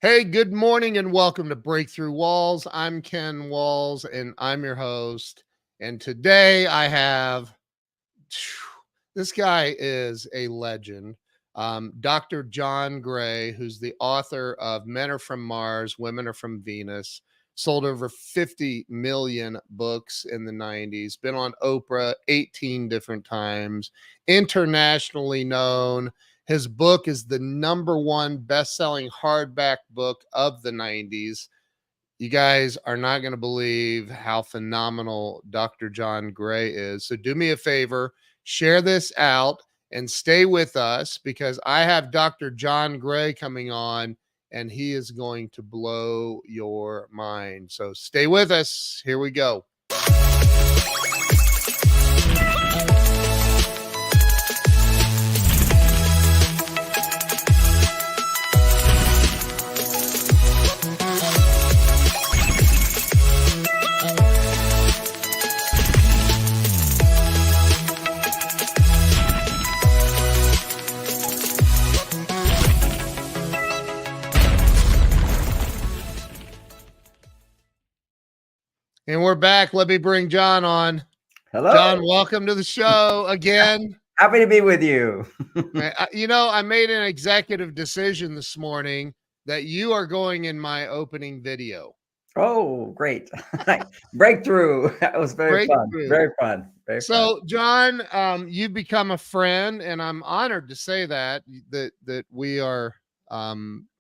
Hey, good morning and welcome to Breakthrough Walls. I'm Ken Walls and I'm your host. And today I have this guy is a legend. Dr. John Gray, who's the author of Men Are From Mars, Women Are From Venus, sold over 50 million books in the 90s, been on Oprah 18 different times, internationally known. His book is the #1 best-selling hardback book of the 90s. You guys are not going to believe how phenomenal Dr. John Gray is. So do me a favor, share this out and stay with us because I have Dr. John Gray coming on and he is going to blow your mind. So stay with us. Here we go. And we're back. Let me bring John on. Hello. John, welcome to the show again. Happy to be with you. I made an executive decision this morning that you are going in my opening video. Oh, great. Breakthrough. That was very fun. Very fun. So, John, you've become a friend, and I'm honored to say that we are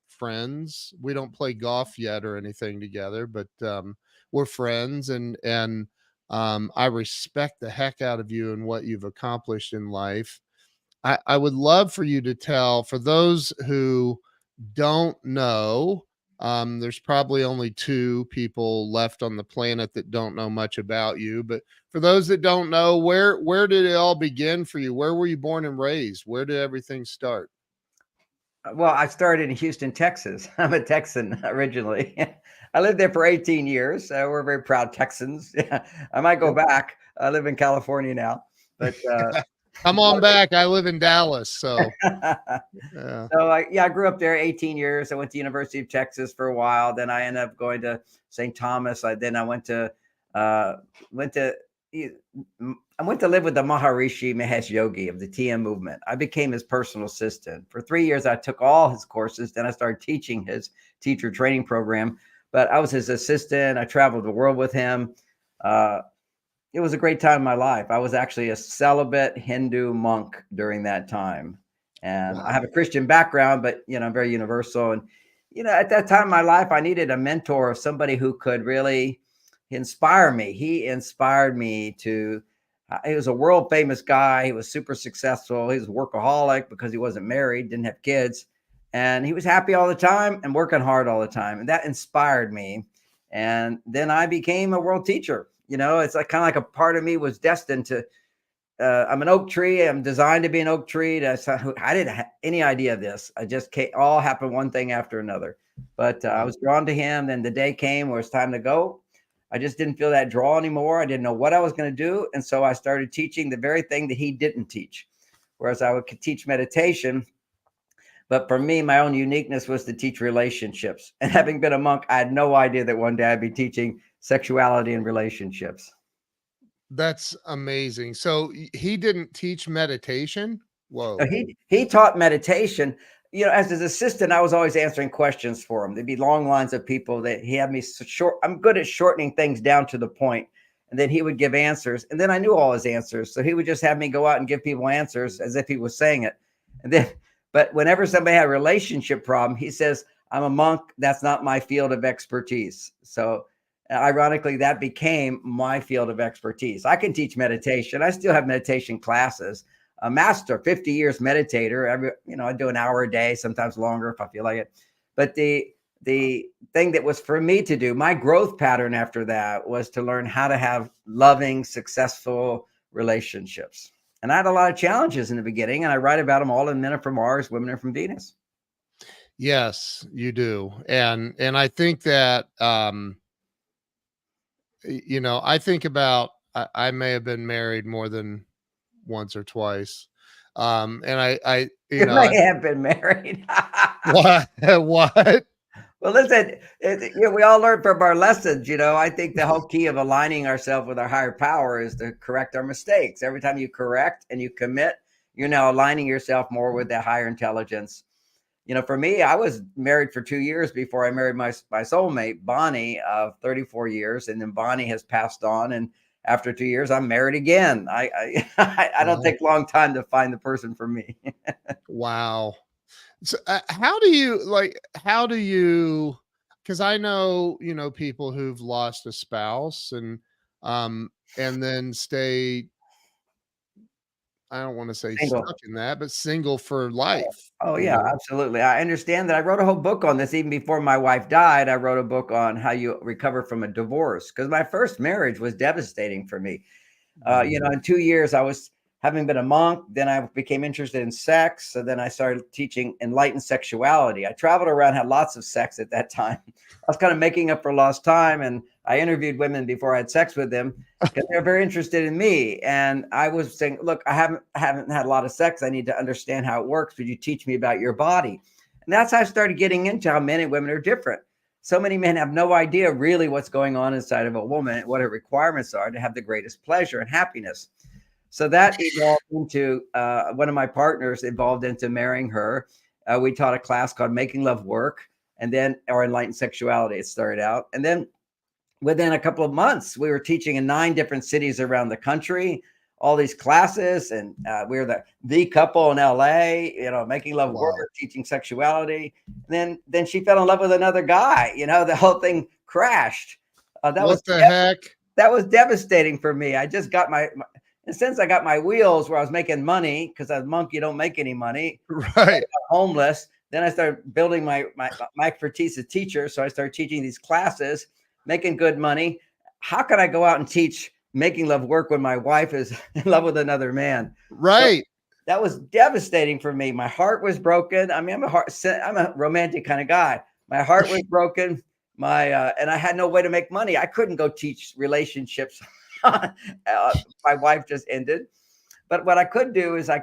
friends. We don't play golf yet or anything together, but we're friends, and I respect the heck out of you and what you've accomplished in life. I would love for you to tell, for those who don't know, there's probably only 2 people left on the planet that don't know much about you. But for those that don't know, where did it all begin for you? Where were you born and raised? Where did everything start? Well, I started in Houston, Texas. I'm a Texan originally. I lived there for 18 years. We're very proud Texans. I might go back. I live in California now, but come on back. I live in Dallas, so yeah. So I grew up there 18 years. I went to University of Texas for a while. Then I ended up going to St. Thomas. Then I went to live with the Maharishi Mahesh Yogi of the TM movement. I became his personal assistant. For 3 years, I took all his courses. Then I started teaching his teacher training program. But I was his assistant. I traveled the world with him. It was a great time in my life. I was actually a celibate Hindu monk during that time. And wow. I have a Christian background, but, I'm very universal. And, at that time in my life, I needed a mentor of somebody who could really inspire me. He inspired me to, he was a world famous guy. He was super successful. He was a workaholic because he wasn't married, didn't have kids. And he was happy all the time and working hard all the time. And that inspired me. And then I became a world teacher. It's like kind of like a part of me was destined to, I'm an oak tree. I'm designed to be an oak tree. I didn't have any idea of this. I just all happened one thing after another. But I was drawn to him. Then the day came where it's time to go. I just didn't feel that draw anymore. I didn't know what I was going to do. And so I started teaching the very thing that he didn't teach. Whereas I would teach meditation. But for me, my own uniqueness was to teach relationships. And having been a monk, I had no idea that one day I'd be teaching sexuality and relationships. That's amazing. So he didn't teach meditation? Whoa. So he taught meditation. As his assistant, I was always answering questions for him. There'd be long lines of people that he had me short. I'm good at shortening things down to the point. And then he would give answers. And then I knew all his answers. So he would just have me go out and give people answers as if he was saying it. But whenever somebody had a relationship problem, he says, I'm a monk. That's not my field of expertise. So ironically, that became my field of expertise. I can teach meditation. I still have meditation classes. A master, 50 years meditator. I do an hour a day, sometimes longer if I feel like it. But the thing that was for me to do, my growth pattern after that was to learn how to have loving, successful relationships. And I had a lot of challenges in the beginning, and I write about them all in Men Are From Mars, Women Are From Venus. Yes, you do. And I think that, I think about, I may have been married more than once or twice. And I may have been married. What? Well, listen, we all learn from our lessons. I think the whole key of aligning ourselves with our higher power is to correct our mistakes. Every time you correct and you commit, you're now aligning yourself more with that higher intelligence. For me, I was married for 2 years before I married my soulmate, Bonnie, of 34 years. And then Bonnie has passed on. And after 2 years, I'm married again. I don't Wow. take a long time to find the person for me. Wow. So, how do you, because I know, people who've lost a spouse and then stay, I don't want to say Single. stuck in that, but single for life, Oh, you yeah, know? absolutely. I understand that. I wrote a whole book on this even before my wife died. I wrote a book on how you recover from a divorce because my first marriage was devastating for me. Mm. In 2 years, I was having been a monk. Then I became interested in sex. So then I started teaching enlightened sexuality. I traveled around, had lots of sex at that time. I was kind of making up for lost time. And I interviewed women before I had sex with them because they're very interested in me. And I was saying, look, I haven't had a lot of sex. I need to understand how it works. Would you teach me about your body? And that's how I started getting into how men and women are different. So many men have no idea really what's going on inside of a woman, what her requirements are to have the greatest pleasure and happiness. So that evolved into one of my partners evolved into marrying her. We taught a class called Making Love Work, and then or Enlightened Sexuality. It started out, and then within a couple of months, we were teaching in 9 different cities around the country, all these classes, and we were the couple in LA, making love work, Wow. teaching sexuality. And then she fell in love with another guy. The whole thing crashed. That was What the heck? that was devastating for me. I just got and since I got my wheels where I was making money, because as a monk, you don't make any money, Right. homeless. Then I started building my expertise as a teacher. So I started teaching these classes, making good money. How can I go out and teach making love work when my wife is in love with another man? So Right. that was devastating for me. My heart was broken. I mean, I'm a romantic kind of guy. My heart was broken. And I had no way to make money. I couldn't go teach relationships. My wife just ended. But what I could do is I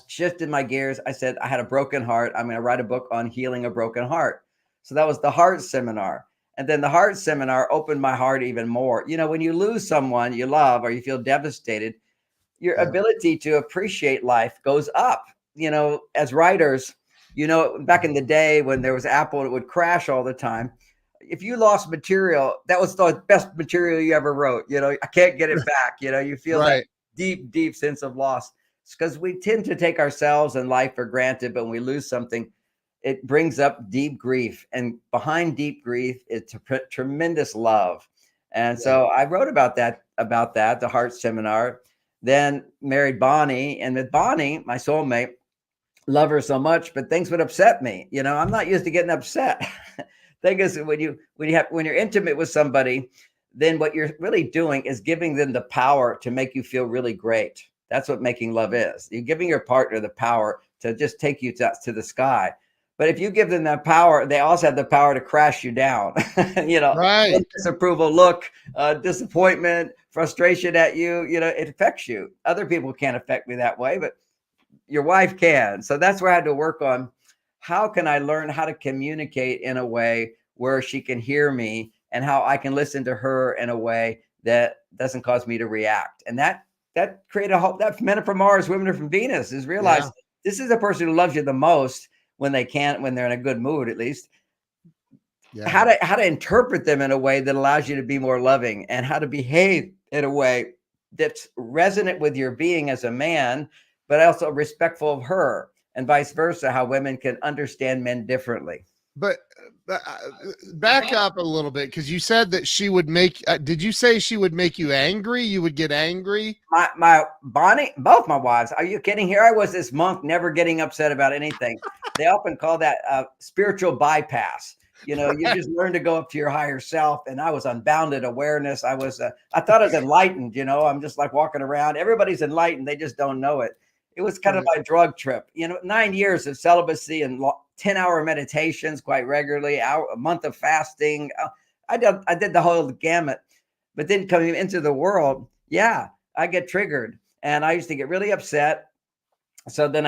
shifted my gears. I said, I had a broken heart. I'm going to write a book on healing a broken heart. So that was the heart seminar. And then the heart seminar opened my heart even more. When you lose someone you love or you feel devastated, your Yeah. ability to appreciate life goes up. As writers, back in the day when there was Apple, it would crash all the time. If you lost material, that was the best material you ever wrote. I can't get it back. You feel that Right. deep, deep sense of loss. It's because we tend to take ourselves and life for granted, but when we lose something, it brings up deep grief. And behind deep grief is tremendous love. And Yeah. so I wrote about that, the heart seminar, then married Bonnie. And with Bonnie, my soulmate, love her so much, but things would upset me. I'm not used to getting upset. Thing is, when you're intimate with somebody, then what you're really doing is giving them the power to make you feel really great. That's what making love is. You're giving your partner the power to just take you to the sky. But if you give them that power, they also have the power to crash you down. One Right. disapproval look, disappointment, frustration at you. It affects you. Other people can't affect me that way, but your wife can. So that's where I had to work on how can I learn how to communicate in a way where she can hear me and how I can listen to her in a way that doesn't cause me to react. And that created a hope that men are from Mars, women are from Venus is realize Yeah. this is the person who loves you the most when they're in a good mood, at least Yeah. how to interpret them in a way that allows you to be more loving and how to behave in a way that's resonant with your being as a man, but also respectful of her, and vice versa, how women can understand men differently. But, back up a little bit because you said that she would make did you say she would make you angry? You would get angry? My Bonnie, both my wives. Are you kidding? Here I was, this monk, never getting upset about anything. They often call that spiritual bypass. You just learn to go up to your higher self, and I was unbounded awareness. I thought I was enlightened. I'm just like walking around. Everybody's enlightened, they just don't know it. It was kind of Right. my drug trip. 9 years of celibacy and 10-hour meditations quite regularly, a month of fasting. I did the whole gamut, but then coming into the world, yeah, I get triggered and I used to get really upset. So then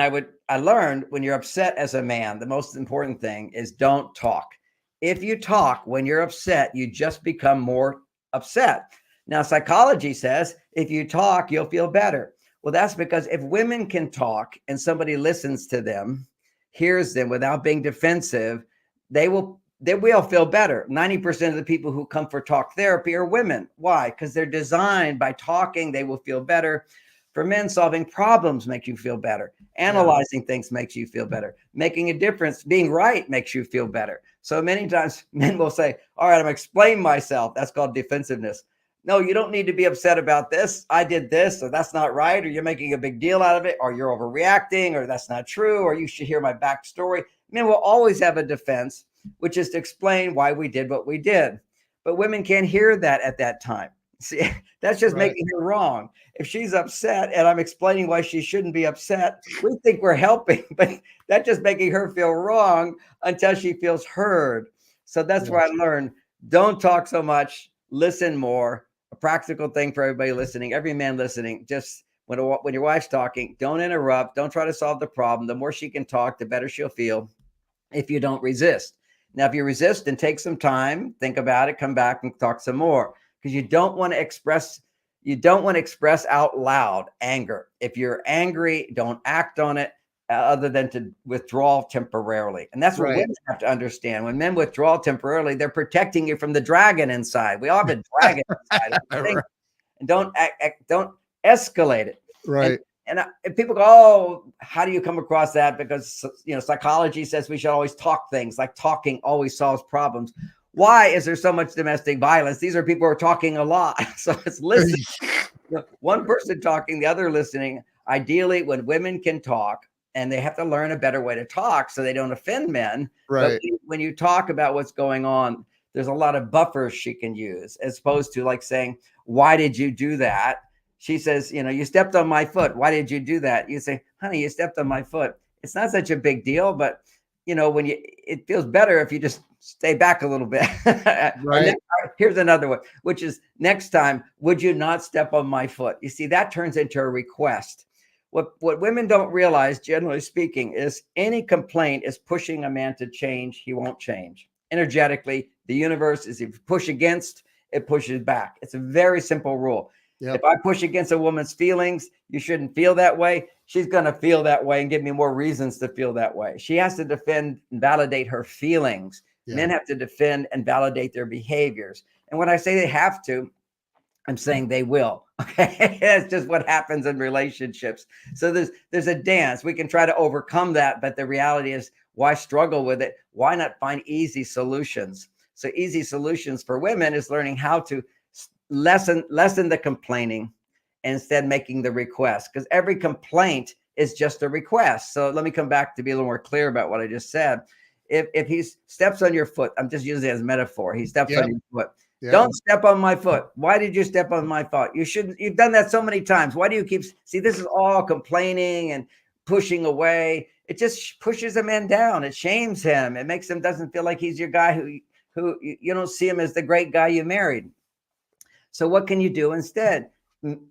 I learned when you're upset as a man, the most important thing is don't talk. If you talk when you're upset, you just become more upset. Now, psychology says if you talk, you'll feel better. Well, that's because if women can talk and somebody listens to them, hears them without being defensive, they will feel better. 90% of the people who come for talk therapy are women. Why? Because they're designed by talking, they will feel better. For men, solving problems make you feel better. Analyzing things makes you feel better. Making a difference, being right makes you feel better. So many times men will say, all right, I'm explaining myself. That's called defensiveness. No, you don't need to be upset about this. I did this, or that's not right, or you're making a big deal out of it, or you're overreacting, or that's not true, or you should hear my backstory. Men will always have a defense, which is to explain why we did what we did. But women can't hear that at that time. See, that's just making her wrong. If she's upset and I'm explaining why she shouldn't be upset, we think we're helping, but that's just making her feel wrong until she feels heard. So that's where I learned, don't talk so much, listen more. A practical thing for everybody listening, every man listening, just when your wife's talking, don't interrupt, don't try to solve the problem. The more she can talk, the better she'll feel if you don't resist. Now, if you resist, then take some time, think about it, come back and talk some more, because you don't want to express out loud anger. If you're angry, don't act on it other than to withdraw temporarily. And that's what women have to understand. When men withdraw temporarily, they're protecting you from the dragon inside. We all have a dragon inside. And don't escalate it. Right. And people go, oh, how do you come across that? Because, psychology says we should always talk things, like talking always solves problems. Why is there so much domestic violence? These are people who are talking a lot. So it's listening. One person talking, the other listening. Ideally, when women can talk, and they have to learn a better way to talk so they don't offend men. Right. But when you talk about what's going on, there's a lot of buffers she can use, as opposed to like saying, why did you do that? She says, you stepped on my foot. Why did you do that? You say, honey, you stepped on my foot. It's not such a big deal, but it feels better if you just stay back a little bit. Right. Here's another one, which is, next time, would you not step on my foot? You see, that turns into a request. What women don't realize, generally speaking, is any complaint is pushing a man to change. He won't change. Energetically, the universe is, if you push against, it pushes back. It's a very simple rule. If I push against a woman's feelings, you shouldn't feel that way. She's going to feel that way and give me more reasons to feel that way. She has to defend and validate her feelings. Men have to defend and validate their behaviors. And when I say they have to, I'm saying they will. Okay. That's just what happens in relationships. So there's a dance. We can try to overcome that, but the reality is, why struggle with it? Why not find easy solutions? So easy solutions for women is learning how to lessen the complaining and instead making the request, because every complaint is just a request. So let me come back to be a little more clear about what I just said. If he steps on your foot, I'm just using it as a metaphor. He steps on your foot. Don't step on my foot. Why did you step on my foot? You shouldn't. You've done that so many times. Why do you keep? See, this is all complaining and pushing away. It just pushes a man down. It shames him. It makes him doesn't feel like he's your guy who you don't see him as the great guy you married. So what can you do instead?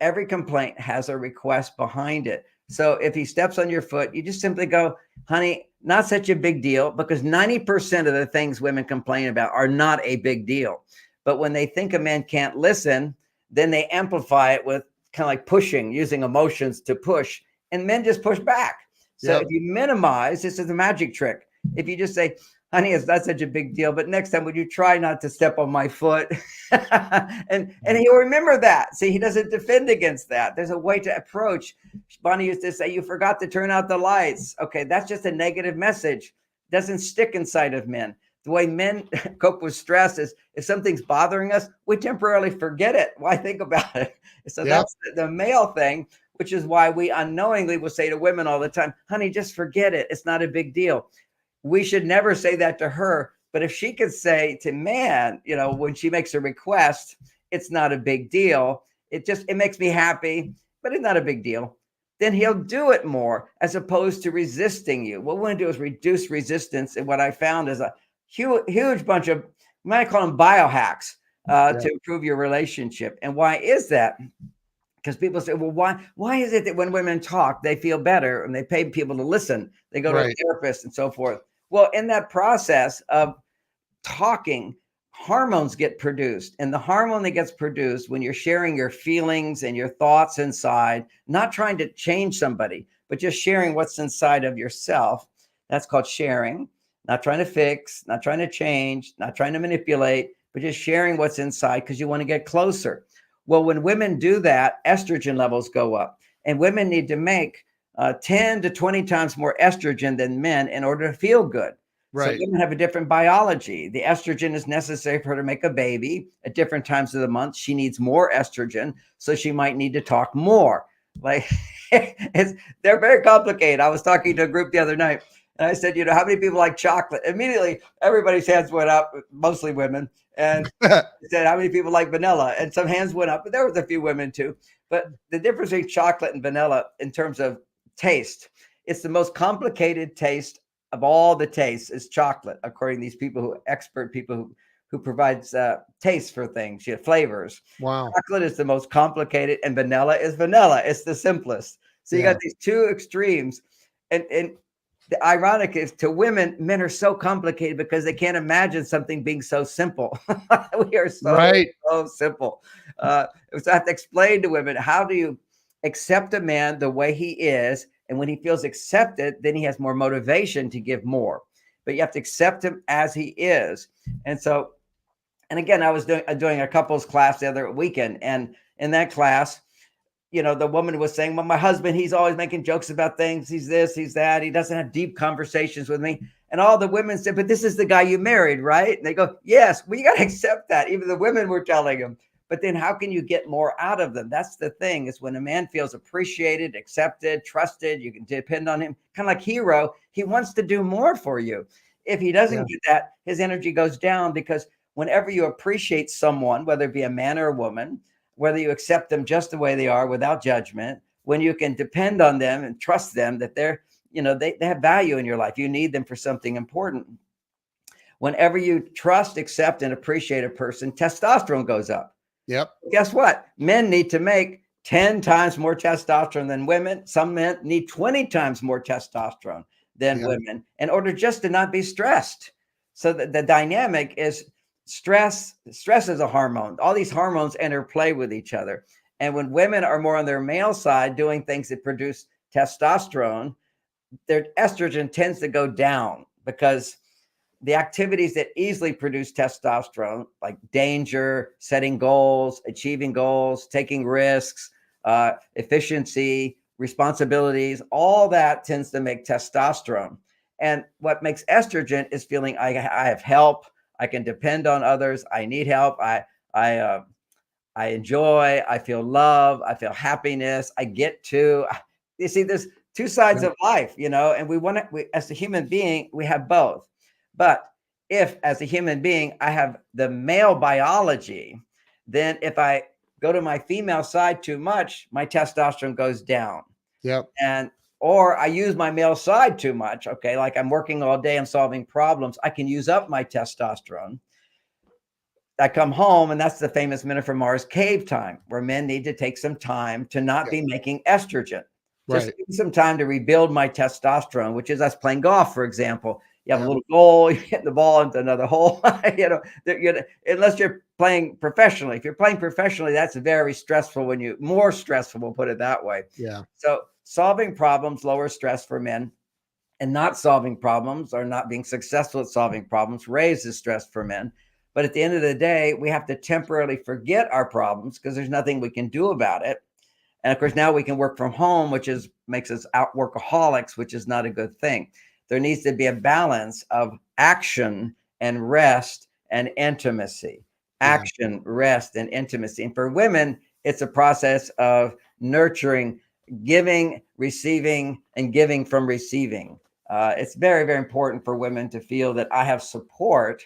Every complaint has a request behind it. So if he steps on your foot, you just simply go, honey, not such a big deal, because 90% of the things women complain about are not a big deal. But when they think a man can't listen, then they amplify it with kind of like pushing, using emotions to push, and men just push back. So if you minimize, this is a magic trick. If you just say, honey, it's not such a big deal, but next time, would you try not to step on my foot? and he'll remember that. See, he doesn't defend against that. There's a way to approach. Bonnie used to say, you forgot to turn out the lights. Okay, that's just a negative message. Doesn't stick inside of men. The way men cope with stress is, if something's bothering us, we temporarily forget it. Why think about it? So that's the male thing, which is why we unknowingly will say to women all the time, honey, just forget it. It's not a big deal. We should never say that to her. But if she could say to man, when she makes a request, it's not a big deal. It makes me happy, but it's not a big deal. Then he'll do it more, as opposed to resisting you. What we want to do is reduce resistance. And what I found is a huge bunch of, we might call them biohacks to improve your relationship. And why is that? Because people say, well, why is it that when women talk, they feel better and they pay people to listen? They go to a Right. therapist and so forth. Well, in that process of talking, hormones get produced. And the hormone that gets produced when you're sharing your feelings and your thoughts inside, not trying to change somebody, but just sharing what's inside of yourself. That's called sharing, not trying to fix, not trying to change, not trying to manipulate, but just sharing what's inside because you want to get closer. Well, when women do that, estrogen levels go up, and women need to make 10 to 20 times more estrogen than men in order to feel good. So Right. women have a different biology. The estrogen is necessary for her to make a baby at different times of the month. She needs more estrogen, so she might need to talk more. Like they're very complicated. I was talking to a group the other night, and I said, how many people like chocolate? Immediately, everybody's hands went up, mostly women. And I said, how many people like vanilla? And some hands went up, but there was a few women too. But the difference between chocolate and vanilla in terms of taste, it's the most complicated taste of all the tastes is chocolate, according to these expert people who provides taste for things, flavors. Wow. Chocolate is the most complicated, and vanilla is vanilla. It's the simplest. So you got these two extremes, and the ironic is to women, men are so complicated because they can't imagine something being so simple. We are so simple. So I have to explain to women, how do you accept a man the way he is? And when he feels accepted, then he has more motivation to give more. But you have to accept him as he is. And so, and again, I was doing a couples class the other weekend. And in that class, the woman was saying, well, my husband, he's always making jokes about things. He's this, he's that. He doesn't have deep conversations with me. And all the women said, but this is the guy you married, right? And they go, yes, well, you got to accept that. Even the women were telling him. But then how can you get more out of them? That's the thing, is when a man feels appreciated, accepted, trusted, you can depend on him, kind of like hero. He wants to do more for you. If he doesn't get that, his energy goes down, because whenever you appreciate someone, whether it be a man or a woman, whether you accept them just the way they are without judgment, when you can depend on them and trust them that they're, they have value in your life. You need them for something important. Whenever you trust, accept, and appreciate a person, testosterone goes up. Yep. Guess what? Men need to make 10 times more testosterone than women. Some men need 20 times more testosterone than women in order just to not be stressed. So the dynamic is stress. Stress is a hormone. All these hormones interplay with each other. And when women are more on their male side doing things that produce testosterone, their estrogen tends to go down, because the activities that easily produce testosterone, like danger, setting goals, achieving goals, taking risks, efficiency, responsibilities, all that tends to make testosterone. And what makes estrogen is feeling I have help, I can depend on others, I need help, I enjoy, I feel love, I feel happiness, I get to. You see, there's two sides of life, and we as a human being, we have both. But if, as a human being, I have the male biology, then if I go to my female side too much, my testosterone goes down. Yep. Or I use my male side too much. Okay. Like I'm working all day, I'm solving problems, I can use up my testosterone. I come home, and that's the famous Men Are From Mars cave time, where men need to take some time to not be making estrogen. Just give me some time to rebuild my testosterone, which is us playing golf, for example. You have a little goal, you hit the ball into another hole, unless you're playing professionally. If you're playing professionally, that's very stressful, more stressful, we'll put it that way. Yeah. So solving problems lowers stress for men, and not solving problems, or not being successful at solving problems, raises stress for men. But at the end of the day, we have to temporarily forget our problems, because there's nothing we can do about it. And of course, now we can work from home, which makes us out workaholics, which is not a good thing. There needs to be a balance of action and rest and intimacy. Action, rest, and intimacy. And for women, it's a process of nurturing, giving, receiving, and giving from receiving. It's very, very important for women to feel that I have support,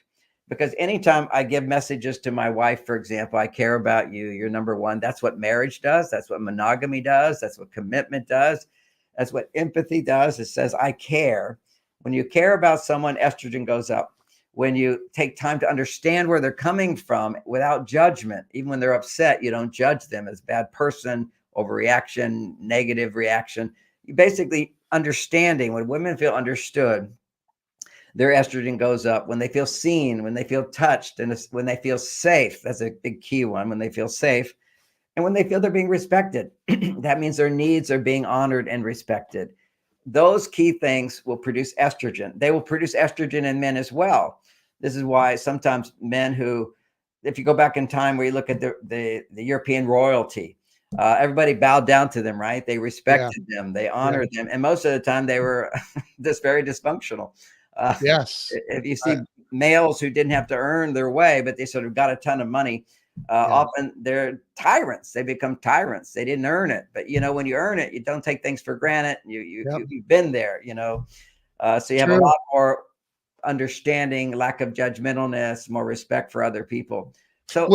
because anytime I give messages to my wife, for example, I care about you, you're number one. That's what marriage does. That's what monogamy does. That's what commitment does. That's what empathy does. It says, I care. When you care about someone, estrogen goes up. When you take time to understand where they're coming from without judgment, even when they're upset, you don't judge them as a bad person overreaction, negative reaction. Basically understanding. When women feel understood, their estrogen goes up. When they feel seen, when they feel touched, and when they feel safe. That's a big key one. When they feel safe, and when they feel they're being respected. That means their needs are being honored and respected. Those key things will produce estrogen. They will produce estrogen in men as well. This is why sometimes men who, if you go back in time where you look at the European royalty, everybody bowed down to them, right? They respected them, they honored them, and most of the time they were just very dysfunctional. Yes. If you see males who didn't have to earn their way, but they sort of got a ton of money, often they're tyrants. They become tyrants. They didn't earn it, but when you earn it, you don't take things for granted. You've been there, so you have a lot more understanding, lack of judgmentalness, more respect for other people. So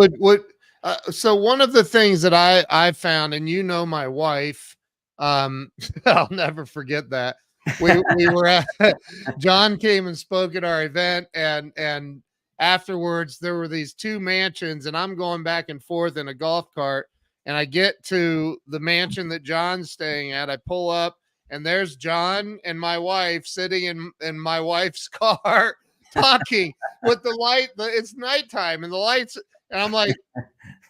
so one of the things that I found, and my wife, I'll never forget that. We were at John came and spoke at our event, and afterwards there were these two mansions, and I'm going back and forth in a golf cart, and I get to the mansion that John's staying at. I pull up, and there's John and my wife sitting in my wife's car talking with the light. It's nighttime and the lights, and I'm like,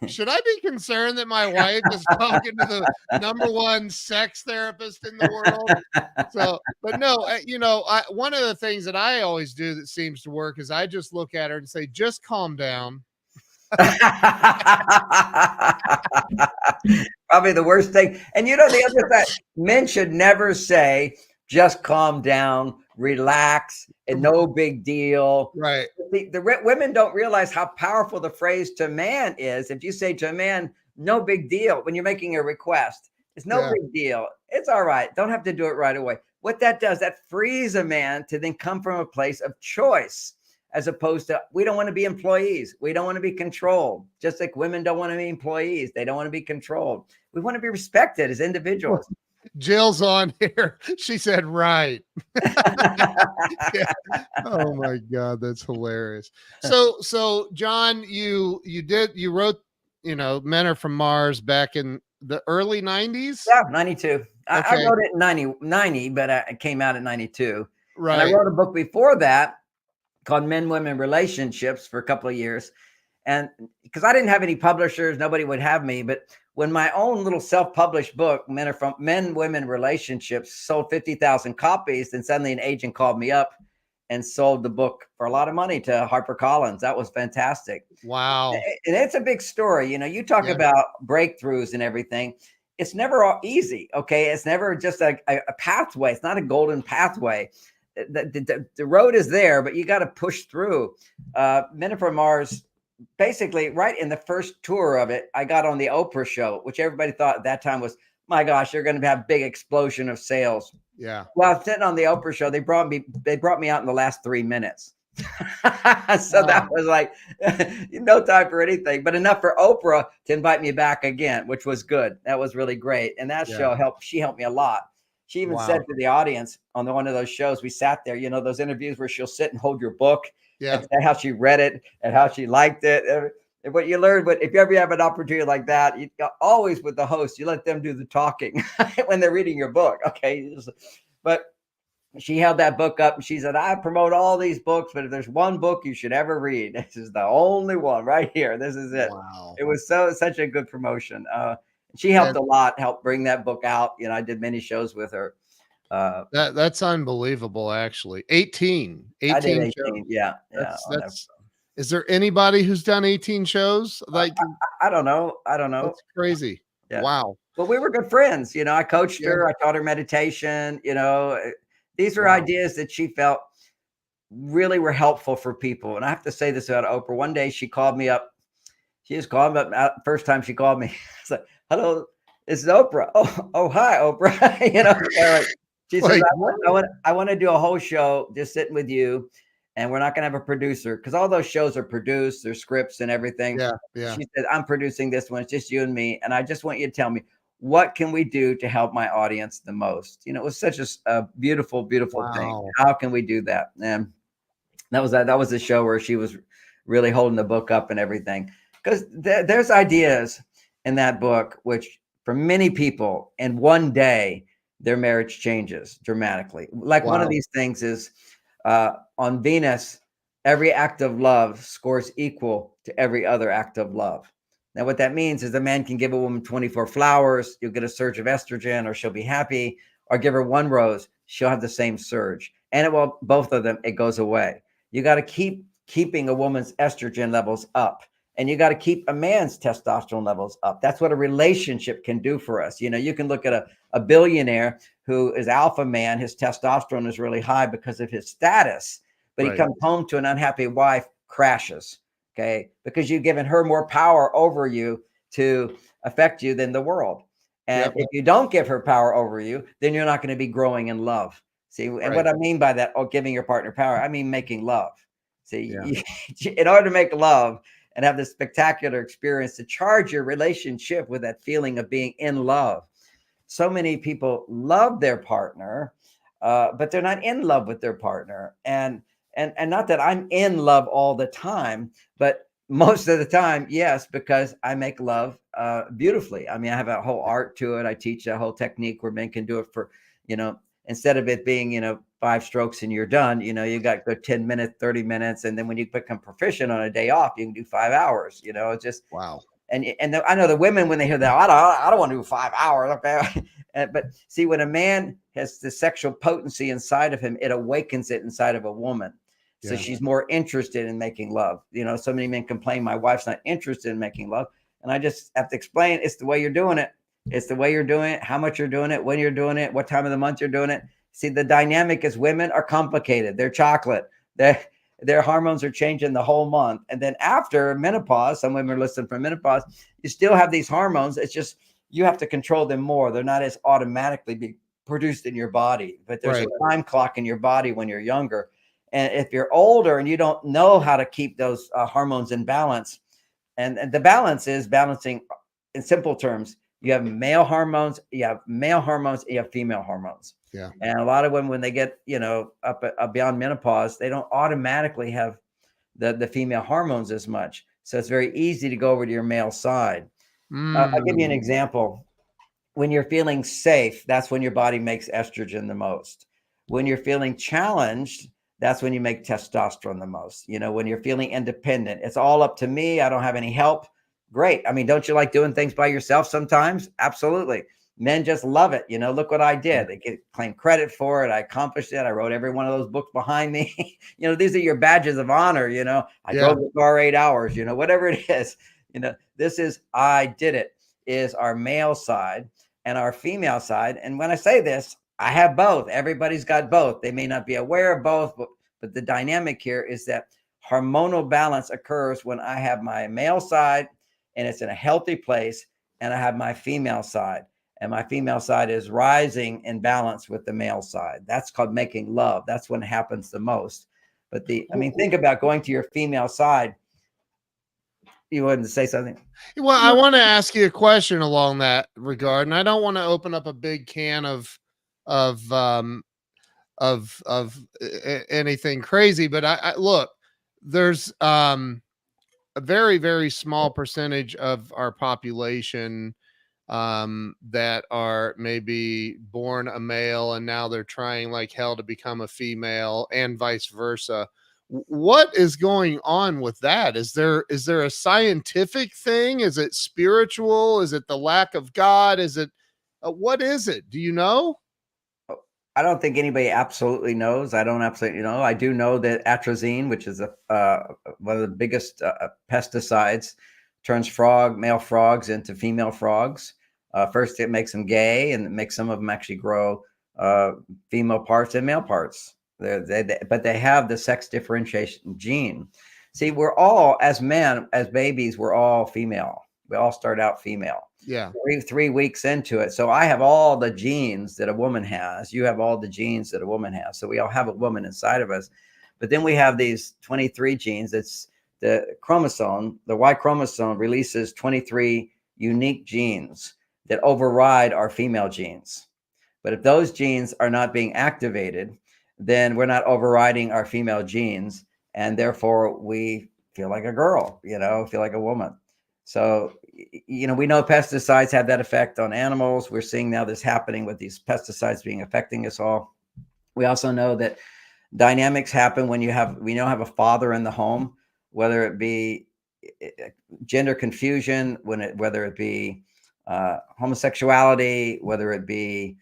should I be concerned that my wife is talking to the #1 sex therapist in the world? So, but no, one of the things that I always do that seems to work is I just look at her and say, just calm down. Probably the worst thing. And the other side, men should never say, just calm down, relax, and no big deal. Right. The women don't realize how powerful the phrase to man is. If you say to a man, no big deal, when you're making a request, it's no big deal. It's all right. Don't have to do it right away. What that does, that frees a man to then come from a place of choice, as opposed to, we don't want to be employees. We don't want to be controlled. Just like women don't want to be employees. They don't want to be controlled. We want to be respected as individuals. Jill's on here. She said, right. Yeah. Oh my God. That's hilarious. So John, you wrote, Men Are From Mars back in the early 90s. Yeah. 92. Okay. I wrote it in 90, but it came out in 92. Right. And I wrote a book before that called Men, Women, Relationships for a couple of years. And because I didn't have any publishers, nobody would have me. But when my own little self-published book, Men, Women, Relationships, sold 50,000 copies, then suddenly an agent called me up and sold the book for a lot of money to HarperCollins. That was fantastic. Wow. And it's a big story. You talk about breakthroughs and everything. It's never easy. Okay. It's never just a pathway. It's not a golden pathway. The road is there, but you got to push through. Men Are From Mars, basically right in the first tour of it, I got on the Oprah show, which everybody thought at that time was, my gosh, you're going to have a big explosion of sales. Yeah. Well, sitting on the Oprah show, they brought me out in the last 3 minutes. So that was like no time for anything, but enough for Oprah to invite me back again, which was good. That was really great. And that show she helped me a lot. She even said to the audience on one of those shows, we sat there, those interviews where she'll sit and hold your book and say how she read it and how she liked it. And what you learn, but if you ever have an opportunity like that, you always with the host, you let them do the talking when they're reading your book. Okay. But she held that book up and she said, I promote all these books, but if there's one book you should ever read, this is the only one right here. This is it. Wow. It was such a good promotion. She helped a lot, helped bring that book out. I did many shows with her. That's unbelievable. Actually, 18 I did 18 shows. Yeah. Is there anybody who's done 18 shows? Like, I don't know. That's crazy. Yeah. Wow. Well, we were good friends. I coached her. I taught her meditation. These were ideas that she felt really were helpful for people. And I have to say this about Oprah. One day she called me up. She just called me up. First time she called me. It's like, hello, this is Oprah. Oh, hi, Oprah. She said, I want to do a whole show just sitting with you. And we're not going to have a producer because all those shows are produced, their scripts and everything. Yeah. She said, I'm producing this one. It's just you and me. And I just want you to tell me, what can we do to help my audience the most? It was such a beautiful, beautiful thing. How can we do that? And that was the show where she was really holding the book up and everything. Because there's ideas in that book which For many people, in one day, their marriage changes dramatically. Like one of Wow. these things is on Venus, every act of love scores equal to every other act of love. Now, what that means is a man can give a woman 24 flowers, you'll get a surge of estrogen, or she'll be happy, or give her one rose, she'll have the same surge. And it will, both of them, it goes away. You got to keeping a woman's estrogen levels up, and you got to keep a man's testosterone levels up. That's what a relationship can do for us. You know, you can look at a billionaire who is alpha man, his testosterone is really high because of his status, but he Right. comes home to an unhappy wife, crashes. Okay, because you've given her more power over you to affect you than the world. And Yep. if you don't give her power over you, then you're not going to be growing in love. See, and Right. what I mean by that, oh, giving your partner power, I mean making love. See, Yeah. in order to make love and have this spectacular experience, to charge your relationship with that feeling of being in love. So many people love their partner, but they're not in love with their partner. And not that I'm in love all the time, but most of the time, yes, because I make love beautifully. I mean, I have a whole art to it. I teach a whole technique where men can do it for, instead of it being, 5 strokes and you're done, you got good 10 minutes, 30 minutes. And then when you become proficient on a day off, you can do 5 hours, it's just, Wow. and I know the women, when they hear that, I don't want to do 5 hours. Okay. But see, when a man has the sexual potency inside of him, it awakens it inside of a woman. So Yeah. she's more interested in making love. So many men complain, my wife's not interested in making love. And I just have to explain, it's the way you're doing it. It's the way you're doing it, how much you're doing it, when you're doing it, what time of the month you're doing it. See, the dynamic is women are complicated. They're chocolate. Their hormones are changing the whole month. And then after menopause, some women are listening for menopause, you still have these hormones. It's just, you have to control them more. They're not as automatically being produced in your body, but there's Right. a time clock in your body when you're younger. And if you're older and you don't know how to keep those hormones in balance, and the balance is balancing, in simple terms, you have male hormones, you have female hormones. Yeah. And a lot of women, when they get, up beyond menopause, they don't automatically have the female hormones as much. So it's very easy to go over to your male side. I'll give you an Mm. example. When you're feeling safe, that's when your body makes estrogen the most. When you're feeling challenged, that's when you make testosterone the most. When you're feeling independent, it's all up to me, I don't have any help. Great. I mean, don't you like doing things by yourself sometimes? Absolutely. Men just love it. Look what I did. They claim credit for it. I accomplished it. I wrote every one of those books behind me. These are your badges of honor. I Yeah. drove the car 8 hours, whatever it is. This is, I did it, is our male side. And our female side. And when I say this, I have both. Everybody's got both. They may not be aware of both, but the dynamic here is that hormonal balance occurs when I have my male side and it's in a healthy place, and I have my female side. And my female side is rising in balance with the male side. That's called making love. That's when it happens the most. But think about going to your female side. You wanted to say something? Well, I want to ask you a question along that regard, and I don't want to open up a big can of anything crazy, but I look, there's a very, very small percentage of our population that are maybe born a male and now they're trying like hell to become a female, and vice versa. What is going on with that? Is there a scientific thing? Is it spiritual? Is it the lack of God? Is it what is it? Do you know? I don't think anybody absolutely knows. I don't absolutely know. I do know that atrazine, which is one of the biggest pesticides, turns male frogs into female frogs. First, it makes them gay, and it makes some of them actually grow female parts and male parts. But they have the sex differentiation gene. See, we're all, as men, as babies, we're all female. We all start out female. Yeah. 3 weeks into it. So I have all the genes that a woman has. You have all the genes that a woman has. So we all have a woman inside of us. But then we have these 23 genes. It's the chromosome. The Y chromosome releases 23 unique genes that override our female genes. But if those genes are not being activated, then we're not overriding our female genes. And therefore we feel like a girl, feel like a woman. So we know pesticides have that effect on animals. We're seeing now this happening with these pesticides being affecting us all. We also know that dynamics happen when we now have a father in the home, whether it be gender confusion, whether it be homosexuality, whether it be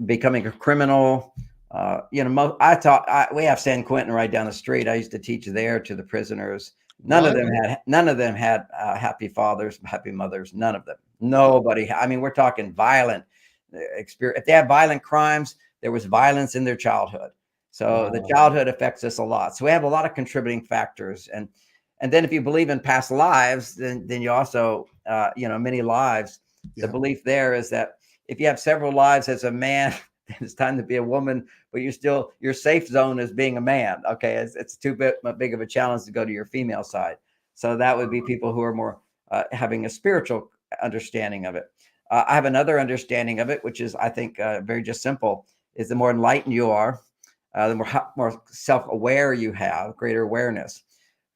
becoming a criminal. We have San Quentin right down the street. I used to teach there to the prisoners. None of them had happy fathers, happy mothers. None of them. Nobody. I mean, we're talking violent experience. If they have violent crimes, there was violence in their childhood. So the childhood affects us a lot. So we have a lot of contributing factors. And then if you believe in past lives, then you also, many lives. The belief there is that if you have several lives as a man, it's time to be a woman, but your safe zone is being a man. Okay. It's too big of a challenge to go to your female side. So that would be people who are more having a spiritual understanding of it. I have another understanding of it, which is, I think, very just simple, is the more enlightened you are, the more self-aware you have, greater awareness.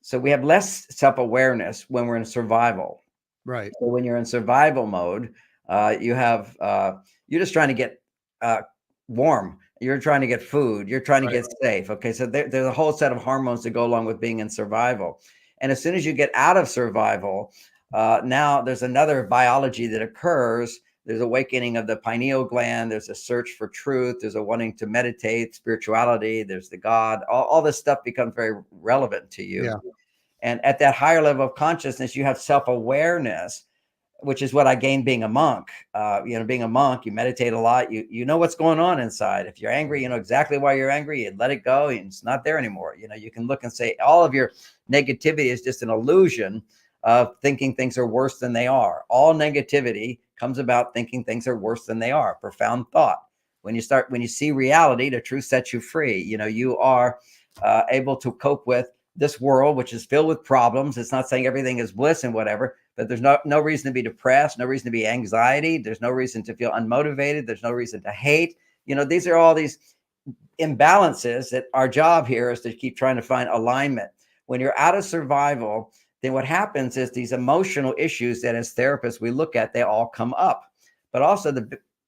So we have less self-awareness when we're in survival. Right. So when you're in survival mode, you're just trying to get warm. You're trying to get food. You're trying to get safe. Okay. So there's a whole set of hormones that go along with being in survival. And as soon as you get out of survival, now there's another biology that occurs. There's awakening of the pineal gland. There's a search for truth. There's a wanting to meditate, spirituality. There's the God. All this stuff becomes very relevant to you. Yeah. And at that higher level of consciousness, you have self-awareness, which is what I gained being a monk. Being a monk, you meditate a lot. You know what's going on inside. If you're angry, you know exactly why you're angry. You let it go, and it's not there anymore. You can look and say all of your negativity is just an illusion of thinking things are worse than they are. All negativity comes about thinking things are worse than they are. Profound thought. When you see reality, the truth sets you free. You are able to cope with this world, which is filled with problems. It's not saying everything is bliss and whatever, but there's no reason to be depressed, no reason to be anxiety. There's no reason to feel unmotivated. There's no reason to hate. These are all these imbalances that our job here is to keep trying to find alignment. When you're out of survival, then what happens is these emotional issues that as therapists we look at, they all come up. But also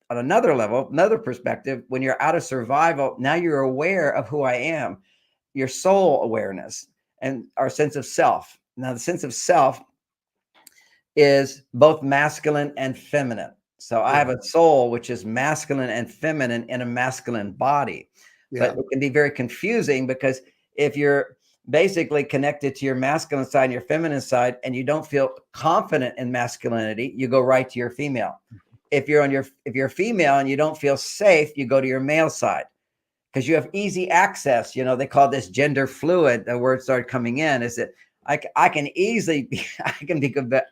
on another level, another perspective, when you're out of survival, now you're aware of who I am, your soul awareness and our sense of self. Now, the sense of self is both masculine and feminine. So I have a soul, which is masculine and feminine in a masculine body. But it can be very confusing because if you're basically connected to your masculine side and your feminine side, and you don't feel confident in masculinity, you go right to your female. If you're female and you don't feel safe, you go to your male side because you have easy access. They call this gender fluid. The word started coming in is that I can easily be,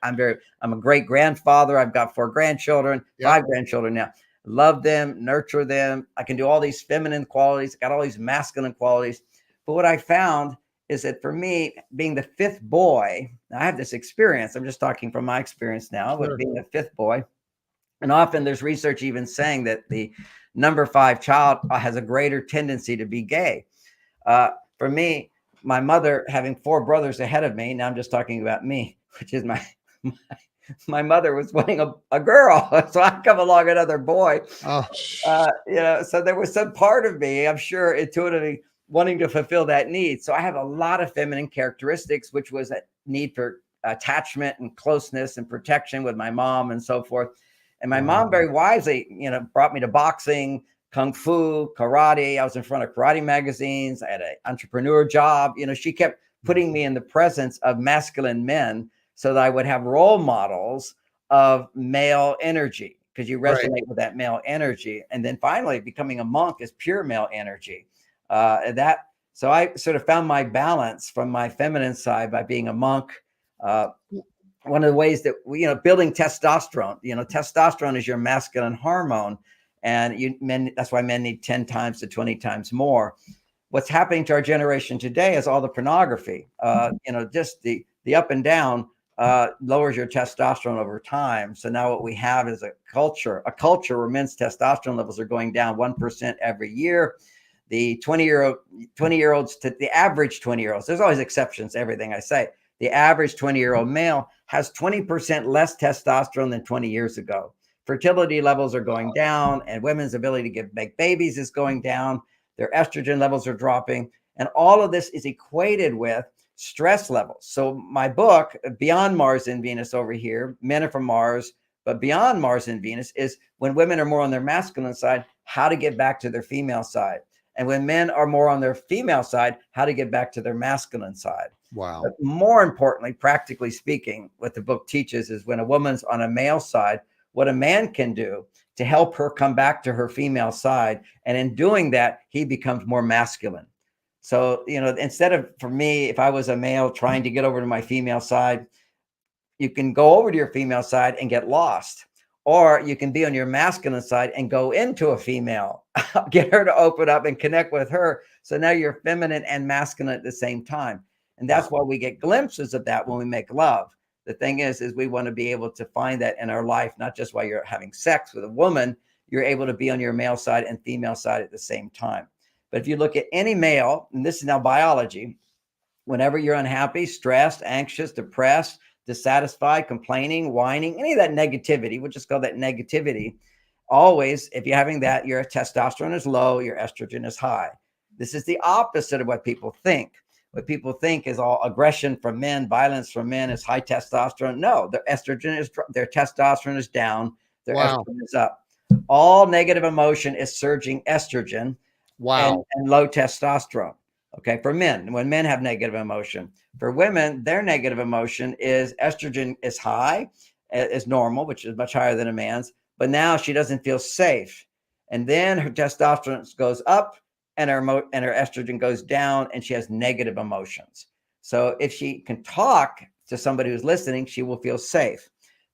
I'm a great grandfather. I've got 4 grandchildren, 5 grandchildren now. Love them, nurture them. I can do all these feminine qualities, got all these masculine qualities. But what I found is that for me, being the 5th boy, I have this experience. I'm just talking from my experience now, but being the 5th boy. And often there's research even saying that the number 5 child has a greater tendency to be gay. For me, my mother having 4 brothers ahead of me, now I'm just talking about me, which is my mother was wanting a girl. So I come along another boy. So there was some part of me, I'm sure, intuitively wanting to fulfill that need. So I have a lot of feminine characteristics, which was a need for attachment and closeness and protection with my mom and so forth. And my mom very wisely, brought me to boxing, kung fu, karate. I was in front of karate magazines. I had an entrepreneur job. She kept putting me in the presence of masculine men so that I would have role models of male energy, because you resonate with that male energy. And then finally becoming a monk is pure male energy. So I sort of found my balance from my feminine side by being a monk. One of the ways that building testosterone, testosterone is your masculine hormone, and that's why men need 10 times to 20 times more. What's happening to our generation today is all the pornography, just the up and down lowers your testosterone over time. So now what we have is a culture where men's testosterone levels are going down 1% every year. The 20-year-olds to the average 20-year-olds, there's always exceptions to everything I say. The average 20-year-old male has 20% less testosterone than 20 years ago. Fertility levels are going down, and women's ability to make babies is going down. Their estrogen levels are dropping. And all of this is equated with stress levels. So my book, Beyond Mars and Venus over here, Men Are From Mars, but Beyond Mars and Venus, is when women are more on their masculine side, how to get back to their female side. And when men are more on their female side, how to get back to their masculine side. Wow. But more importantly, practically speaking, what the book teaches is when a woman's on a male side, what a man can do to help her come back to her female side. And in doing that, he becomes more masculine. So, instead of, for me, if I was a male trying to get over to my female side, you can go over to your female side and get lost. Or you can be on your masculine side and go into a female, get her to open up and connect with her. So now you're feminine and masculine at the same time. And that's why we get glimpses of that when we make love. The thing is we want to be able to find that in our life, not just while you're having sex with a woman, you're able to be on your male side and female side at the same time. But if you look at any male, and this is now biology, whenever you're unhappy, stressed, anxious, depressed, dissatisfied, complaining, whining, any of that negativity, we'll just call that negativity. Always, if you're having that, your testosterone is low, your estrogen is high. This is the opposite of what people think. What people think is all aggression from men, violence from men is high testosterone. No, their testosterone is down, their estrogen is up. All negative emotion is surging estrogen and low testosterone. Okay, for men, when men have negative emotion. For women, their negative emotion is estrogen is high, is normal, which is much higher than a man's, but now she doesn't feel safe. And then her testosterone goes up and her estrogen goes down, and she has negative emotions. So if she can talk to somebody who's listening, she will feel safe.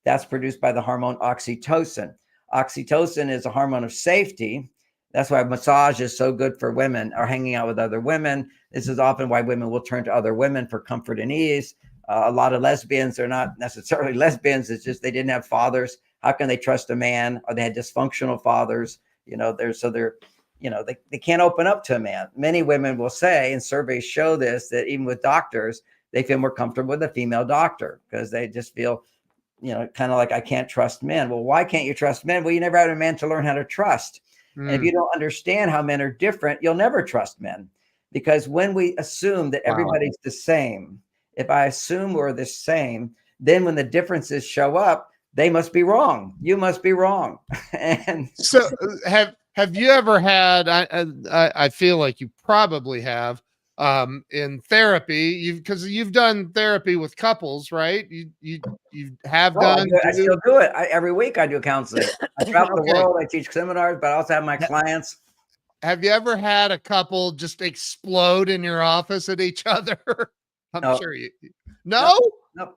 That's produced by the hormone oxytocin. Oxytocin is a hormone of safety. That's why massage is so good for women, or hanging out with other women. This is often why women will turn to other women for comfort and ease. A lot of lesbians are not necessarily lesbians. It's just they didn't have fathers. How can they trust a man? Or they had dysfunctional fathers. They can't open up to a man. Many women will say, and surveys show this, that even with doctors, they feel more comfortable with a female doctor because they just feel, kind of like, I can't trust men. Well, why can't you trust men? Well, you never had a man to learn how to trust. And if you don't understand how men are different, you'll never trust men. Because when we assume that everybody's the same, if I assume we're the same, then when the differences show up, they must be wrong. You must be wrong. And so have you ever had, I feel like you probably have, in therapy, because you've done therapy with couples, right? You have done. I still do it. Every week I do counseling. I travel the world. I teach seminars, but I also have my clients. Have you ever had a couple just explode in your office at each other? I'm sure you. No.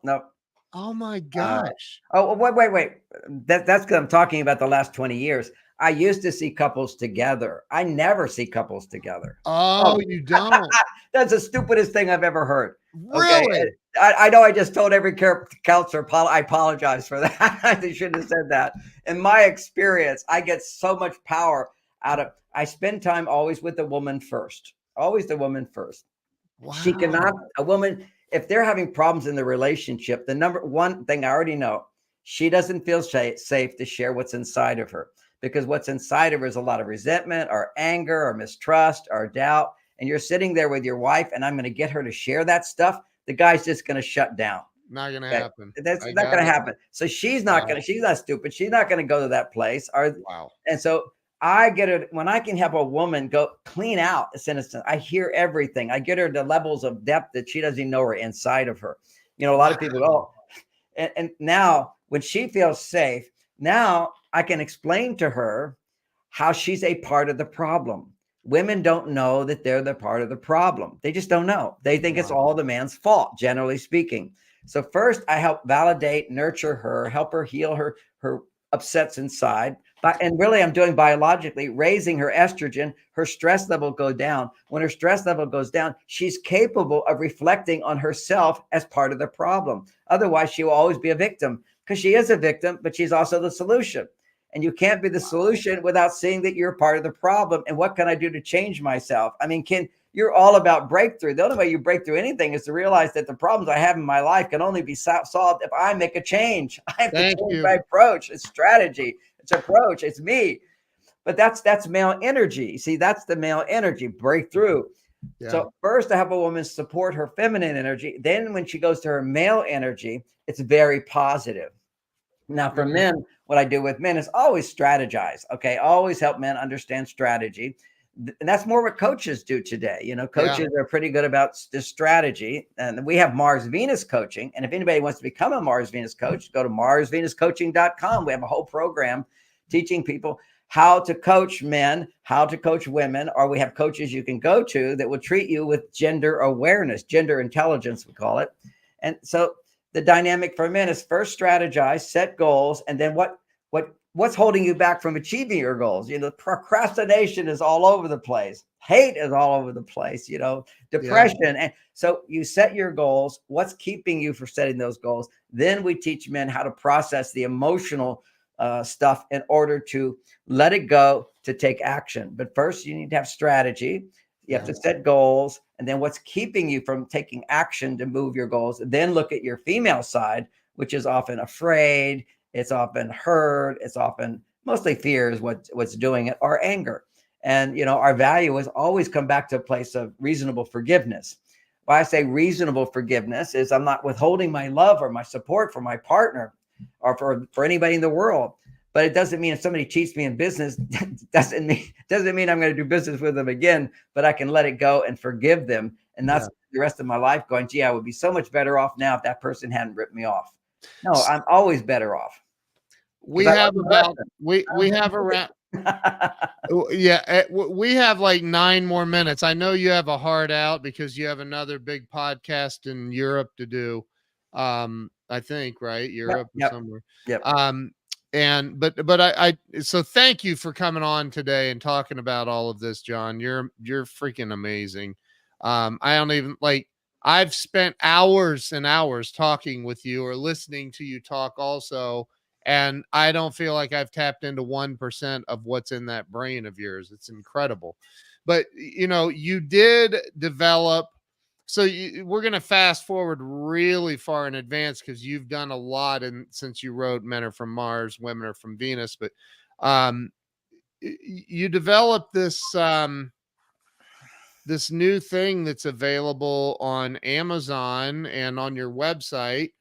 Nope. Oh my gosh. Wait. That's because I'm talking about the last 20 years. I used to see couples together. I never see couples together. Oh, you don't? That's the stupidest thing I've ever heard. Really? Okay? I know I just told every counselor, I apologize for that. I shouldn't have said that. In my experience, I get so much power out of, I spend time always with the woman first. Always the woman first. Wow. She cannot, a woman, if they're having problems in the relationship, the number one thing I already know, she doesn't feel safe to share what's inside of her. Because what's inside of her is a lot of resentment or anger or mistrust or doubt. And you're sitting there with your wife, and I'm going to get her to share that stuff. The guy's just going to shut down. Not going to happen. That's not going to happen. So she's not going to, she's not stupid. She's not going to go to that place. And so I get her, when I can help a woman go clean out this innocence, I hear everything. I get her to levels of depth that she doesn't even know are inside of her. A lot of people, and now when she feels safe, now I can explain to her how she's a part of the problem. Women don't know that they're the part of the problem. They just don't know. They think it's all the man's fault, generally speaking. So first I help validate, nurture her, help her heal her upsets inside. And really I'm doing biologically, raising her estrogen, her stress level go down. When her stress level goes down, she's capable of reflecting on herself as part of the problem. Otherwise she will always be a victim, because she is a victim, but she's also the solution. And you can't be the solution without seeing that you're part of the problem. And what can I do to change myself? I mean, you're all about breakthrough. The only way you break through anything is to realize that the problems I have in my life can only be solved if I make a change. I have to Thank change you. my approach. It's strategy. It's approach. It's me. But that's male energy. See, that's the male energy breakthrough. Yeah. So first, I have a woman support her feminine energy. Then when she goes to her male energy, it's very positive. Now, for men, what I do with men is always strategize. Okay. Always help men understand strategy. And that's more what coaches do today. You know, coaches are pretty good about this strategy. And we have Mars Venus coaching. And if anybody wants to become a Mars Venus coach, go to marsvenuscoaching.com. We have a whole program teaching people how to coach men, how to coach women, or we have coaches you can go to that will treat you with gender awareness, gender intelligence, we call it. And so the dynamic for men is first strategize, set goals, and then what's holding you back from achieving your goals? You know, procrastination is all over the place. Hate is all over the place, you know, depression. Yeah. And so you set your goals. What's keeping you from setting those goals? Then we teach men how to process the emotional stuff in order to let it go, to take action. But first you need to have strategy. You have to set goals, and then what's keeping you from taking action to move your goals. Then look at your female side, which is often afraid. It's often hurt. It's often mostly fear is what's doing it, or anger. And, you know, our value is always come back to a place of reasonable forgiveness. Why I say reasonable forgiveness is I'm not withholding my love or my support for my partner or for anybody in the world. But it doesn't mean if somebody cheats me in business, doesn't mean I'm going to do business with them again, but I can let it go and forgive them. And that's the rest of my life going, gee, I would be so much better off now if that person hadn't ripped me off. No, I'm always better off. We have about, we have around, yeah, we have like 9 more minutes. I know you have a hard out because you have another big podcast in Europe to do. I think, right? Europe or somewhere. Yep. And but I so thank you for coming on today and talking about all of this, John. You're freaking amazing. I don't even I've spent hours and hours talking with you or listening to you talk also, and I don't feel like I've tapped into 1% of what's in that brain of yours. It's incredible. But you know, you did develop. So we're going to fast forward really far in advance because you've done a lot, and since you wrote Men Are From Mars, Women Are From Venus, but you developed this this new thing that's available on Amazon and on your website.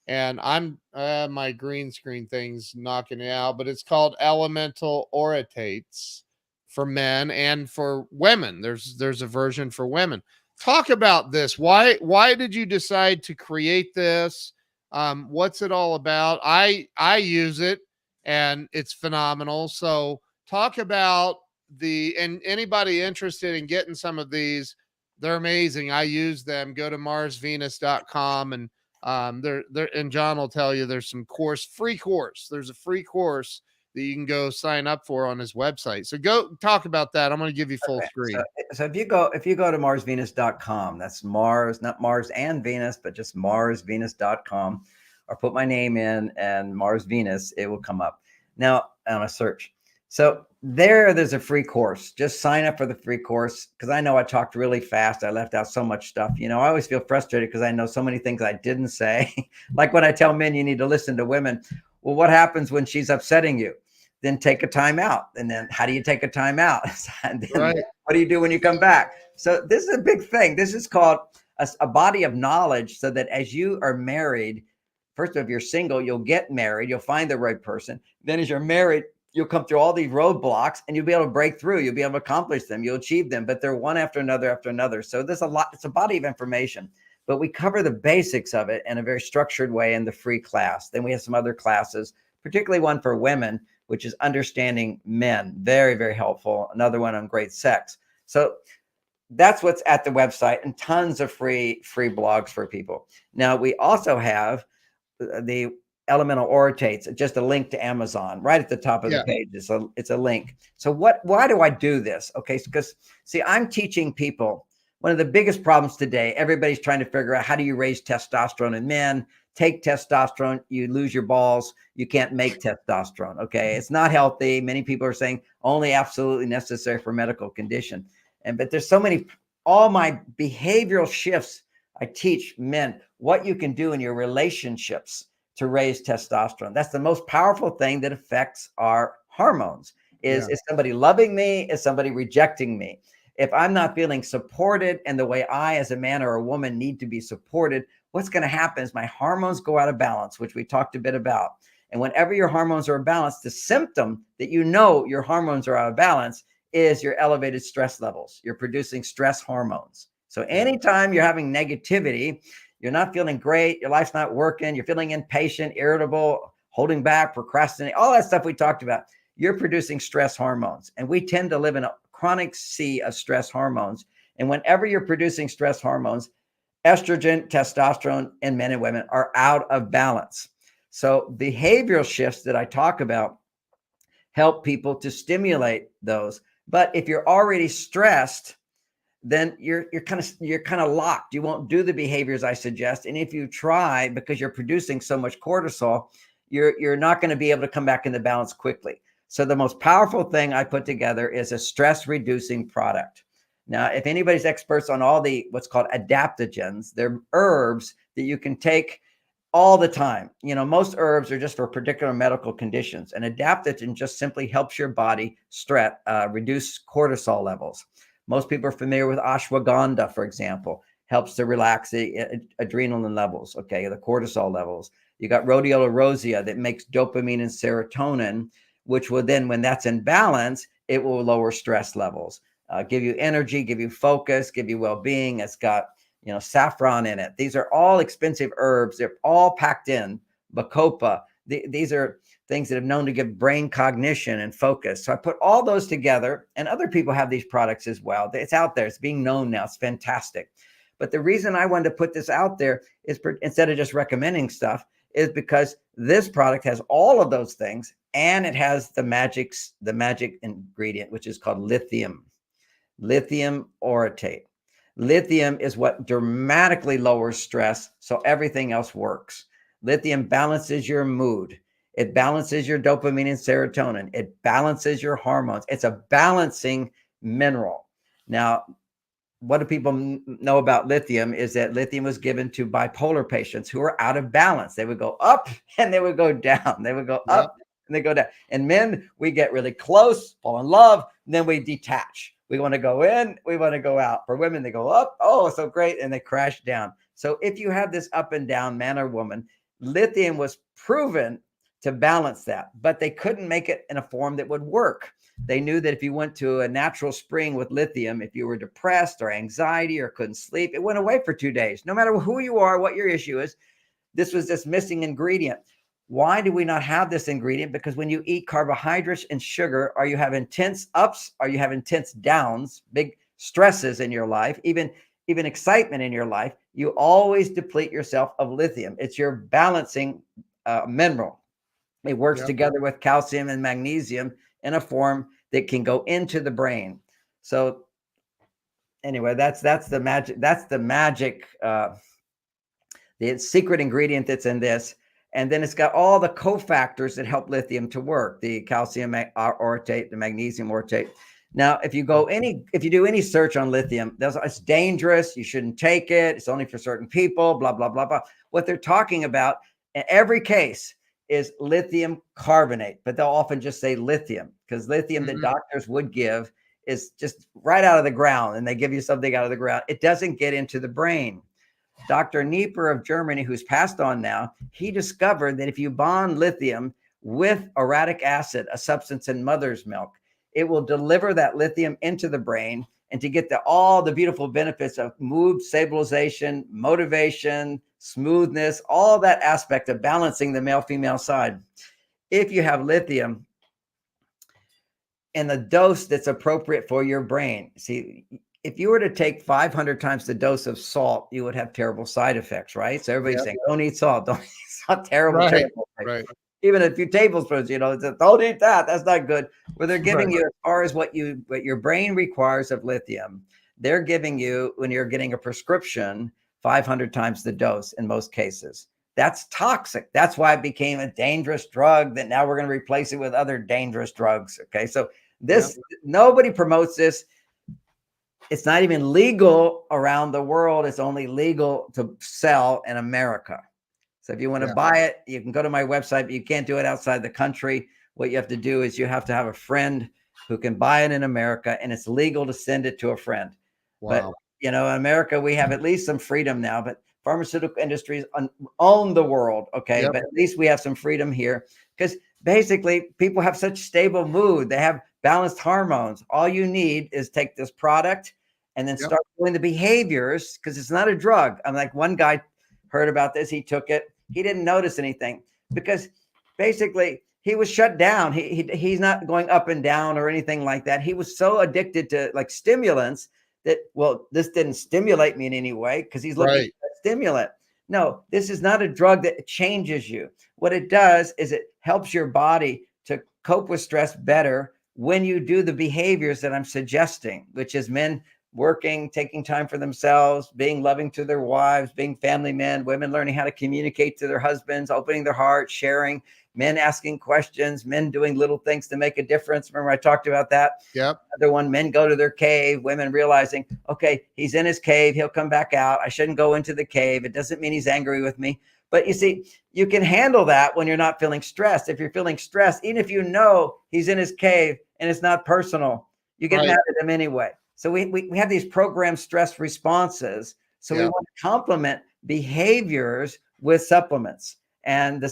And I'm my green screen thing's knocking it out, but it's called Elemental Oratates for men and for women. There's a version for women. Talk about this. Why did you decide to create this? What's it all about? I use it and it's phenomenal. So talk about and anybody interested in getting some of these, they're amazing. I use them. Go to marsvenus.com and and John will tell you there's some free course. There's a free course that you can go sign up for on his website. So go talk about that. I'm going to give you full screen. So if you go to marsvenus.com, that's Mars, not Mars and Venus, but just marsvenus.com, or put my name in and Mars Venus, it will come up. Now on a search. So there's a free course. Just sign up for the free course, because I know I talked really fast. I left out so much stuff. You know, I always feel frustrated because I know so many things I didn't say. Like when I tell men you need to listen to women. Well, what happens when she's upsetting you? Then take a time out. And then how do you take a time out? And then what do you do when you come back? So this is a big thing. This is called a body of knowledge, so that as you are married, first if you're single, you'll get married, you'll find the right person. Then as you're married, you'll come through all these roadblocks and you'll be able to break through. You'll be able to accomplish them. You'll achieve them, but they're one after another. So there's a lot. It's a body of information, but we cover the basics of it in a very structured way in the free class. Then we have some other classes, particularly one for women, which is understanding men. Very, very helpful. Another one on great sex. So that's what's at the website, and tons of free blogs for people. Now we also have the Elemental Oratates, just a link to Amazon right at the top of the page. It's a link. So why do I do this? Okay, because see, I'm teaching people one of the biggest problems today, everybody's trying to figure out how do you raise testosterone in men. Take testosterone, you lose your balls, you can't make testosterone. Okay, it's not healthy. Many people are saying only absolutely necessary for medical condition. But there's so many, all my behavioral shifts, I teach men what you can do in your relationships to raise testosterone. That's the most powerful thing that affects our hormones. Is somebody loving me? Is somebody rejecting me? If I'm not feeling supported and the way I as a man or a woman need to be supported, what's going to happen is my hormones go out of balance, which we talked a bit about. And whenever your hormones are balanced, the symptom that you know your hormones are out of balance is your elevated stress levels. You're producing stress hormones. So anytime you're having negativity, you're not feeling great, your life's not working, you're feeling impatient, irritable, holding back, procrastinating, all that stuff we talked about, you're producing stress hormones. And we tend to live in a chronic sea of stress hormones. And whenever you're producing stress hormones, estrogen, testosterone in men and women are out of balance. So behavioral shifts that I talk about help people to stimulate those. But if you're already stressed, then you're kind of locked. You won't do the behaviors I suggest. And if you try, because you're producing so much cortisol, you're not going to be able to come back into balance quickly. So the most powerful thing I put together is a stress reducing product. Now, if anybody's experts on all the what's called adaptogens, they're herbs that you can take all the time. You know, most herbs are just for particular medical conditions. An adaptogen just simply helps your body reduce cortisol levels. Most people are familiar with ashwagandha, for example, helps to relax the adrenaline levels, okay, the cortisol levels. You got rhodiola rosea that makes dopamine and serotonin, which will then, when that's in balance, it will lower stress levels, give you energy, give you focus, give you well-being. It's got, you know, saffron in it. These are all expensive herbs. They're all packed in. Bacopa. These are things that have known to give brain cognition and focus. So I put all those together, and other people have these products as well. It's out there. It's being known now. It's fantastic. But the reason I wanted to put this out there is instead of just recommending stuff is because this product has all of those things, and it has the magic ingredient, which is called lithium orotate. Lithium is what dramatically lowers stress, so everything else works. Lithium balances your mood. It balances your dopamine and serotonin. It balances your hormones. It's a balancing mineral. Now, what do people know about lithium is that lithium was given to bipolar patients who are out of balance. They would go up and they would go down. They would go up and they go down. And men, we get really close, fall in love, and then we detach. We want to go in, we want to go out. For women, they go up, oh, so great, and they crash down. So if you have this up and down, man or woman, lithium was proven to balance that, but they couldn't make it in a form that would work. They knew that if you went to a natural spring with lithium, if you were depressed or anxiety or couldn't sleep, it went away for 2 days. No matter who you are, what your issue is, this was this missing ingredient. Why do we not have this ingredient? Because when you eat carbohydrates and sugar, or you have intense ups, or you have intense downs, big stresses in your life, even excitement in your life, you always deplete yourself of lithium. It's your balancing mineral. It works together with calcium and magnesium in a form that can go into the brain. So anyway, that's the magic. That's the magic, the secret ingredient that's in this. And then it's got all the cofactors that help lithium to work: the calcium orotate, the magnesium orotate. Now, if you do any search on lithium, it's dangerous. You shouldn't take it. It's only for certain people. Blah blah blah blah. What they're talking about in every case is lithium carbonate, but they'll often just say lithium, because lithium that doctors would give is just right out of the ground, and they give you something out of the ground. It doesn't get into the brain. Dr. Nieper of Germany, who's passed on now, he discovered that if you bond lithium with uric acid, a substance in mother's milk, it will deliver that lithium into the brain, and to get all the beautiful benefits of mood stabilization, motivation, smoothness, all that aspect of balancing the male-female side. If you have lithium in the dose that's appropriate for your brain, see, if you were to take 500 times the dose of salt, you would have terrible side effects, right? So everybody's saying, don't eat salt, don't eat salt, terrible. Right. Even a few tablespoons, don't eat that. That's not good. Well, they're giving you as far as what your brain requires of lithium. they're giving you, when you're getting a prescription, 500 times the dose in most cases. That's toxic. That's why it became a dangerous drug that now we're going to replace it with other dangerous drugs. Okay. So this, nobody promotes this. It's not even legal around the world. It's only legal to sell in America. So if you want to buy it, you can go to my website, but you can't do it outside the country. What you have to do is you have to have a friend who can buy it in America, and it's legal to send it to a friend. But, in America, we have at least some freedom now, but pharmaceutical industries own the world. Okay. But at least we have some freedom here, because basically people have such stable mood. They have balanced hormones. All you need is take this product and then start doing the behaviors, because it's not a drug. I'm like, one guy heard about this. He took it. He didn't notice anything because basically he was shut down. He's not going up and down or anything like that. He was so addicted to like stimulants that, well, this didn't stimulate me in any way, because he's looking for a stimulant. No, this is not a drug that changes you. What it does is it helps your body to cope with stress better when you do the behaviors that I'm suggesting, which is men working, taking time for themselves, being loving to their wives, being family men, women learning how to communicate to their husbands, opening their heart, sharing, men asking questions, men doing little things to make a difference. Remember I talked about that? Other one, men go to their cave, women realizing, okay, he's in his cave, he'll come back out. I shouldn't go into the cave. It doesn't mean he's angry with me. But you see, you can handle that when you're not feeling stressed. If you're feeling stressed, even if you know he's in his cave and it's not personal, you get mad at him anyway. So we have these programmed stress responses. So we want to complement behaviors with supplements. And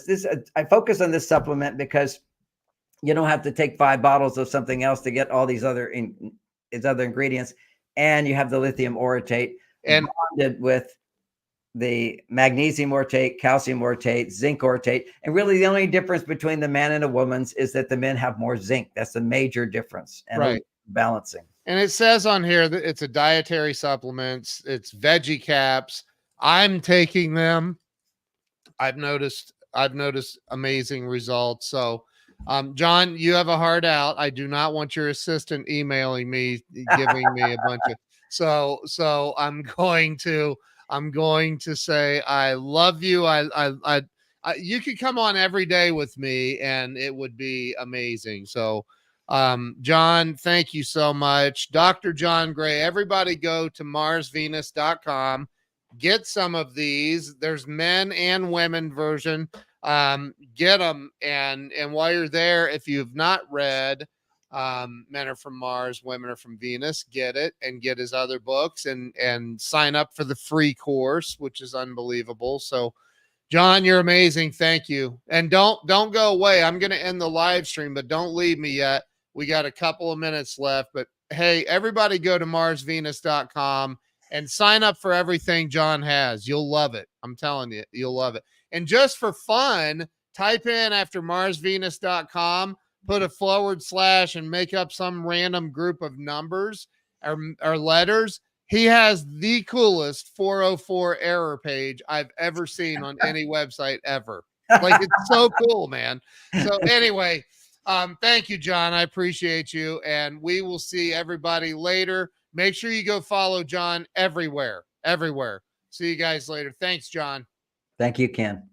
I focus on this supplement because you don't have to take 5 bottles of something else to get all these other ingredients. And you have the lithium orotate and bonded with the magnesium orotate, calcium orotate, zinc orotate. And really the only difference between the man and a woman's is that the men have more zinc. That's the major difference. And balancing. And it says on here that it's a dietary supplements. It's veggie caps. I'm taking them. I've noticed amazing results. So, John, you have a heart out. I do not want your assistant emailing me, giving me a bunch of, so I'm going to say, I love you. You could come on every day with me and it would be amazing. So, John, thank you so much. Dr. John Gray, everybody go to marsvenus.com. Get some of these. There's men and women version. Get them. And while you're there, if you've not read, Men Are From Mars, Women Are From Venus, get it and get his other books and sign up for the free course, which is unbelievable. So, John, you're amazing. Thank you. And don't go away. I'm going to end the live stream, but don't leave me yet. We got a couple of minutes left, but hey, everybody go to marsvenus.com and sign up for everything John has. You'll love it. I'm telling you, you'll love it. And just for fun, type in after marsvenus.com, put a / and make up some random group of numbers or letters. He has the coolest 404 error page I've ever seen on any website ever. Like, it's so cool, man. So anyway, thank you, John. I appreciate you. And we will see everybody later. Make sure you go follow John everywhere. See you guys later. Thanks, John. Thank you, Ken.